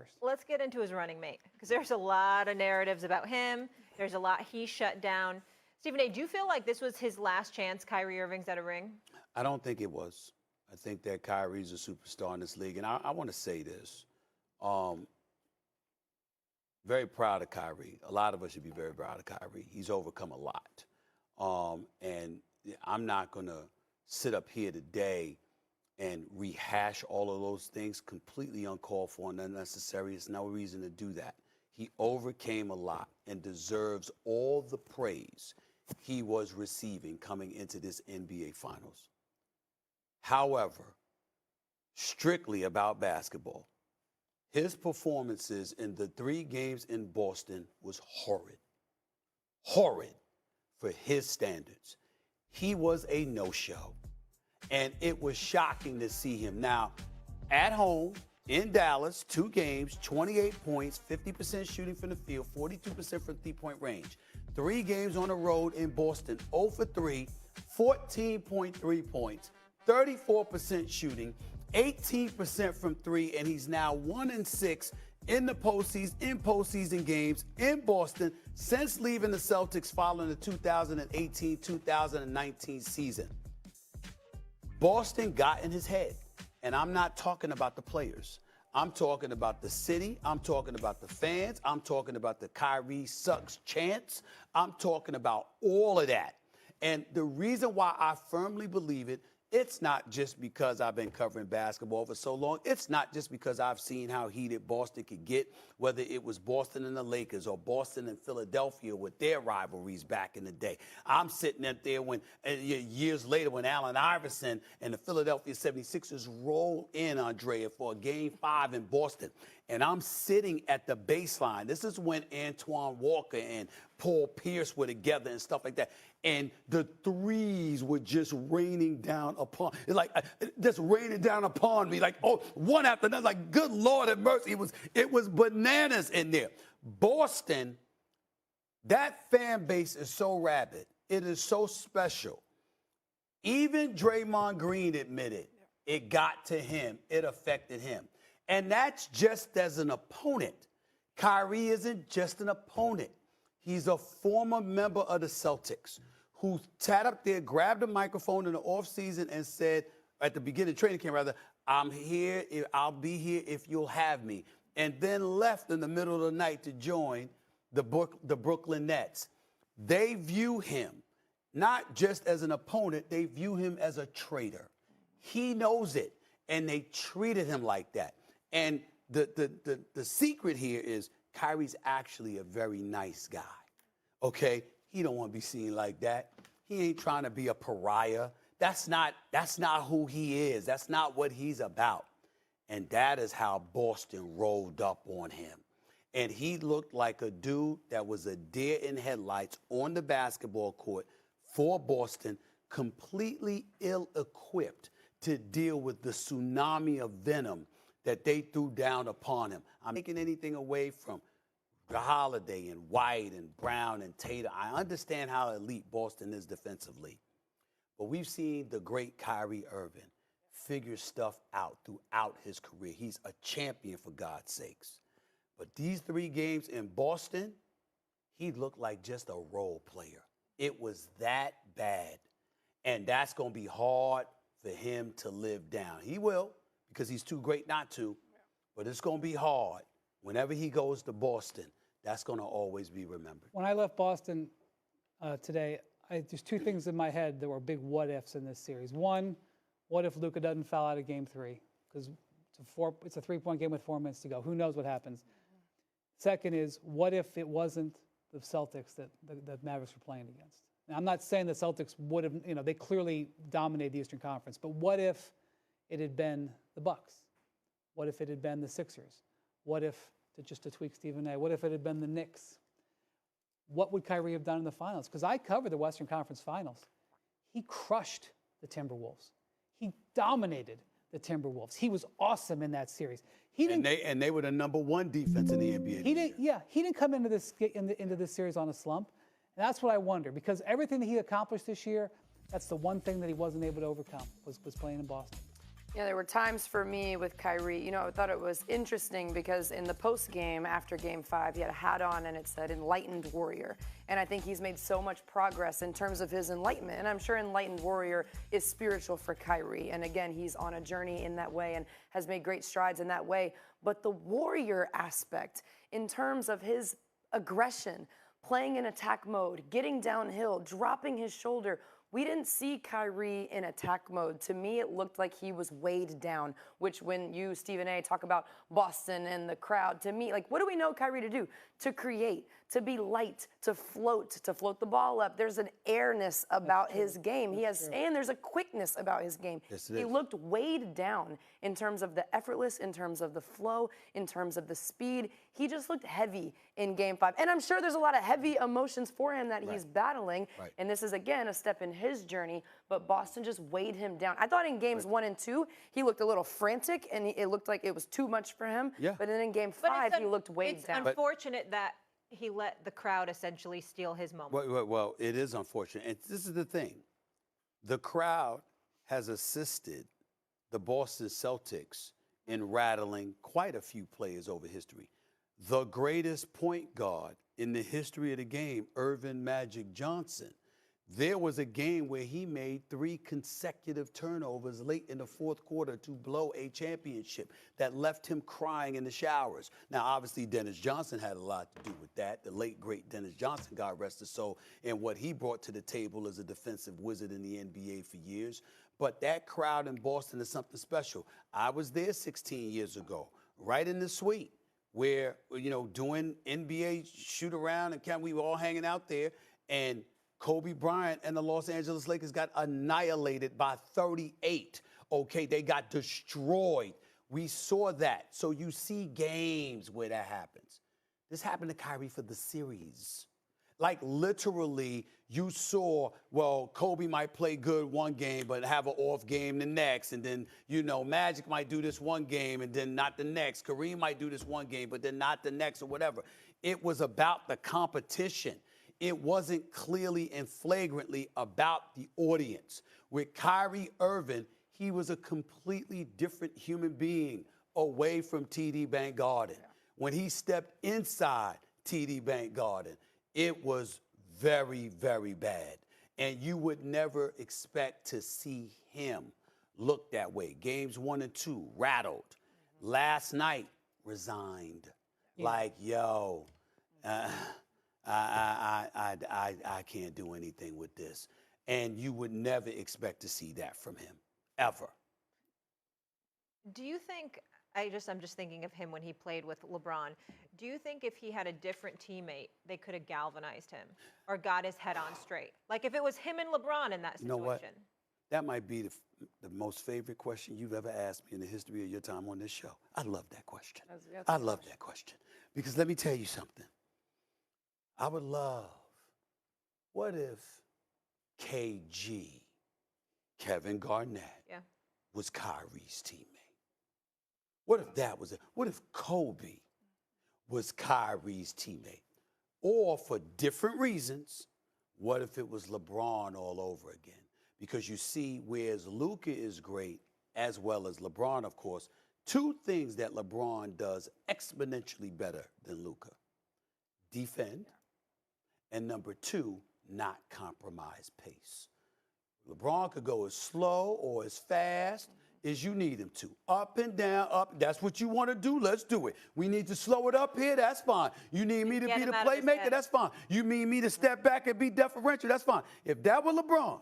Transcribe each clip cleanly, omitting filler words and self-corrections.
first. Let's get into his running mate, because there's a lot of narratives about him. There's a lot he shut down. Stephen A., do you feel like this was his last chance, Kyrie Irving's at a ring? I don't think it was. I think that Kyrie's a superstar in this league. And I want to say this. Very proud of Kyrie. A lot of us should be very proud of Kyrie. He's overcome a lot. And I'm not going to sit up here today and rehash all of those things, completely uncalled for and unnecessary. There's no reason to do that. He overcame a lot and deserves all the praise he was receiving coming into this NBA Finals. However, strictly about basketball, his performances in the 3 games in Boston was horrid. Horrid for his standards. He was a no-show. And it was shocking to see him. Now, at home, in Dallas, 2 games, 28 points, 50% shooting from the field, 42% from three-point range. 3 games on the road in Boston, 0 for 3, 14.3 points, 34% shooting, 18% from 3, and he's now 1-6 in the postseason games in Boston since leaving the Celtics following the 2018-2019 season. Boston got in his head, and I'm not talking about the players. I'm talking about the city. I'm talking about the fans. I'm talking about the Kyrie sucks chants. I'm talking about all of that. And the reason why I firmly believe it, it's not just because I've been covering basketball for so long. It's not just because I've seen how heated Boston could get, whether it was Boston and the Lakers or Boston and Philadelphia with their rivalries back in the day. I'm sitting up there when years later when Allen Iverson and the Philadelphia 76ers roll in, Andrea, for a Game 5 in Boston. And I'm sitting at the baseline. This is when Antoine Walker and Paul Pierce were together and stuff like that. And the threes were just raining down upon, just raining down upon me, like, oh, one after another, like, good Lord have mercy. It was bananas in there. Boston, that fan base is so rabid. It is so special. Even Draymond Green admitted it got to him. It affected him. And that's just as an opponent. Kyrie isn't just an opponent. He's a former member of the Celtics who sat up there, grabbed a microphone in the offseason and said, at the beginning of training camp, rather, I'm here, I'll be here if you'll have me. And then left in the middle of the night to join the Brooklyn Nets. They view him not just as an opponent, they view him as a traitor. He knows it, and they treated him like that. And the secret here is Kyrie's actually a very nice guy, okay? He don't want to be seen like that. He ain't trying to be a pariah. That's not who he is. That's not what he's about. And that is how Boston rolled up on him. And he looked like a dude that was a deer in headlights on the basketball court for Boston, completely ill-equipped to deal with the tsunami of venom that they threw down upon him. I'm taking anything away from Holiday and White and Brown and Tatum. I understand how elite Boston is defensively. But we've seen the great Kyrie Irving figure stuff out throughout his career. He's a champion, for God's sakes. But these 3 games in Boston, he looked like just a role player. It was that bad. And that's going to be hard for him to live down. He will, because he's too great not to. But it's going to be hard. Whenever he goes to Boston, that's going to always be remembered. When I left Boston today, there's 2 things in my head that were big what-ifs in this series. One, what if Luka doesn't foul out of Game 3? Because it's a 3-point game with 4 minutes to go. Who knows what happens? Second is, what if it wasn't the Celtics that Mavericks were playing against? Now, I'm not saying the Celtics would have, they clearly dominated the Eastern Conference, but what if it had been the Bucks? What if it had been the Sixers? What if, just to tweak Stephen A., what if it had been the Knicks? What would Kyrie have done in the finals? Because I covered the Western Conference Finals. He crushed the Timberwolves. He dominated the Timberwolves. He was awesome in that series. And they were the #1 defense in the NBA. He didn't come into this series on a slump. And that's what I wonder, because everything that he accomplished this year, that's the one thing that he wasn't able to overcome, was playing in Boston. Yeah, there were times for me with Kyrie, you know, I thought it was interesting because in the post game after game 5, he had a hat on and it said Enlightened Warrior. And I think he's made so much progress in terms of his enlightenment. And I'm sure Enlightened Warrior is spiritual for Kyrie. And again, he's on a journey in that way and has made great strides in that way. But the warrior aspect, in terms of his aggression, playing in attack mode, getting downhill, dropping his shoulder, we didn't see Kyrie in attack mode. To me, it looked like he was weighed down, which when you, Stephen A., talk about Boston and the crowd, to me, like, what do we know Kyrie to do? To create, to be light, to float the ball up. There's an airness about his game. And there's a quickness about his game. Yes, he looked weighed down in terms of the effortless, in terms of the flow, in terms of the speed. He just looked heavy in game 5. And I'm sure there's a lot of heavy emotions for him that he's battling. Right. And this is, again, a step in his journey. But Boston just weighed him down. I thought in games 1 and 2, he looked a little frantic, and it looked like it was too much for him. Yeah. But then in game 5, he looked weighed down. It's unfortunate that he let the crowd essentially steal his moment. Well, it is unfortunate. And this is the thing. The crowd has assisted the Boston Celtics in rattling quite a few players over history. The greatest point guard in the history of the game, Irvin Magic Johnson, there was a game where he made 3 consecutive turnovers late in the fourth quarter to blow a championship that left him crying in the showers. Now, obviously, Dennis Johnson had a lot to do with that. The late, great Dennis Johnson, God rest his soul, and what he brought to the table as a defensive wizard in the NBA for years. But that crowd in Boston is something special. I was there 16 years ago, right in the suite, where, you know, doing NBA shoot-around, and we were all hanging out there, and Kobe Bryant and the Los Angeles Lakers got annihilated by 38. Okay, they got destroyed. We saw that. So you see games where that happens. This happened to Kyrie for the series. Like, literally, you saw, well, Kobe might play good one game, but have an off game the next. And then, you know, Magic might do this one game and then not the next. Kareem might do this one game, but then not the next or whatever. It was about the competition. It wasn't clearly and flagrantly about the audience. With Kyrie Irving, he was a completely different human being away from TD Bank Garden. Yeah. When he stepped inside TD Bank Garden, it was very, very bad. And you would never expect to see him look that way. Games 1 and 2, rattled. Last night, resigned. Yeah. Like, yo, I can't do anything with this. And you would never expect to see that from him, ever. Do you think, I'm just thinking of him when he played with LeBron. Do you think if he had a different teammate, they could have galvanized him or got his head on straight? Like if it was him and LeBron in that situation? You know what? That might be the most favorite question you've ever asked me in the history of your time on this show. I love that question. I love that question. Because let me tell you something. I would love, what if KG, Kevin Garnett, was Kyrie's teammate? What if that was it? What if Kobe was Kyrie's teammate? Or for different reasons, what if it was LeBron all over again? Because you see, whereas Luka is great, as well as LeBron, of course, 2 things that LeBron does exponentially better than Luka: defend, and number 2, not compromise pace. LeBron could go as slow or as fast as you need him to. Up and down, up. That's what you want to do. Let's do it. We need to slow it up here. That's fine. You need me to be the playmaker. That's fine. You need me to step back and be deferential. That's fine. If that were LeBron,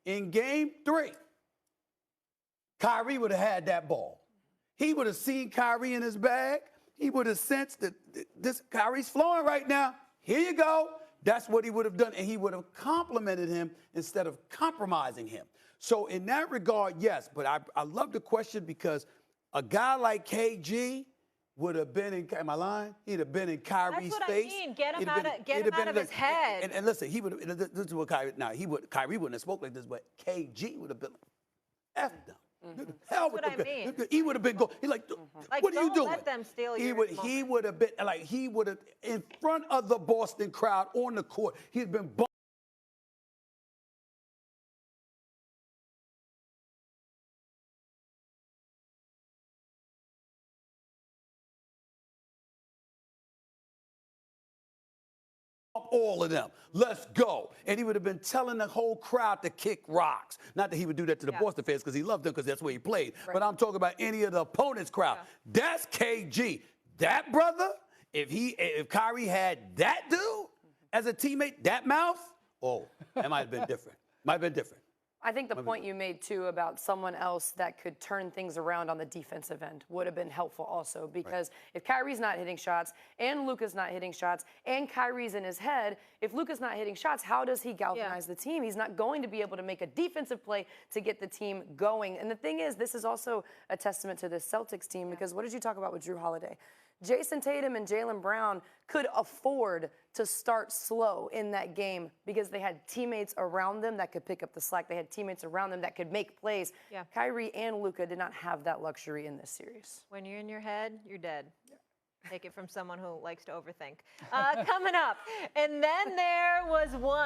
in game 3, Kyrie would have had that ball. He would have seen Kyrie in his bag. He would have sensed that this Kyrie's flowing right now. Here you go. That's what he would have done. And he would have complimented him instead of compromising him. So in that regard, yes. But I love the question because a guy like KG would have been in, am I lying? He'd have been in Kyrie's face. That's what I mean. Get him out of his head. And listen, he would have, this is what Kyrie, now Kyrie wouldn't have spoke like this, but KG would have been like, F them. Mm-hmm. Hell with what I mean. He would have been going. He's like, what are you doing? Let them steal he would have been like, he would have in front of the Boston crowd on the court. He'd been bump all of them. Let's go. And he would have been telling the whole crowd to kick rocks. Not that he would do that to the Boston fans because he loved them because that's where he played. Right. But I'm talking about any of the opponent's crowd. That's KG. That brother, if Kyrie had that dude as a teammate, that mouth, that might have been different. Might have been different. I think the point you made, too, about someone else that could turn things around on the defensive end would have been helpful also, because if Kyrie's not hitting shots and Luka's not hitting shots and Kyrie's in his head, if Luka's not hitting shots, how does he galvanize the team? He's not going to be able to make a defensive play to get the team going. And the thing is, this is also a testament to this Celtics team, because what did you talk about with Drew Holiday? Jason Tatum and Jaylen Brown could afford to start slow in that game because they had teammates around them that could pick up the slack. They had teammates around them that could make plays. Yeah. Kyrie and Luka did not have that luxury in this series. When you're in your head, you're dead. Take it from someone who likes to overthink. Coming up, and then there was one.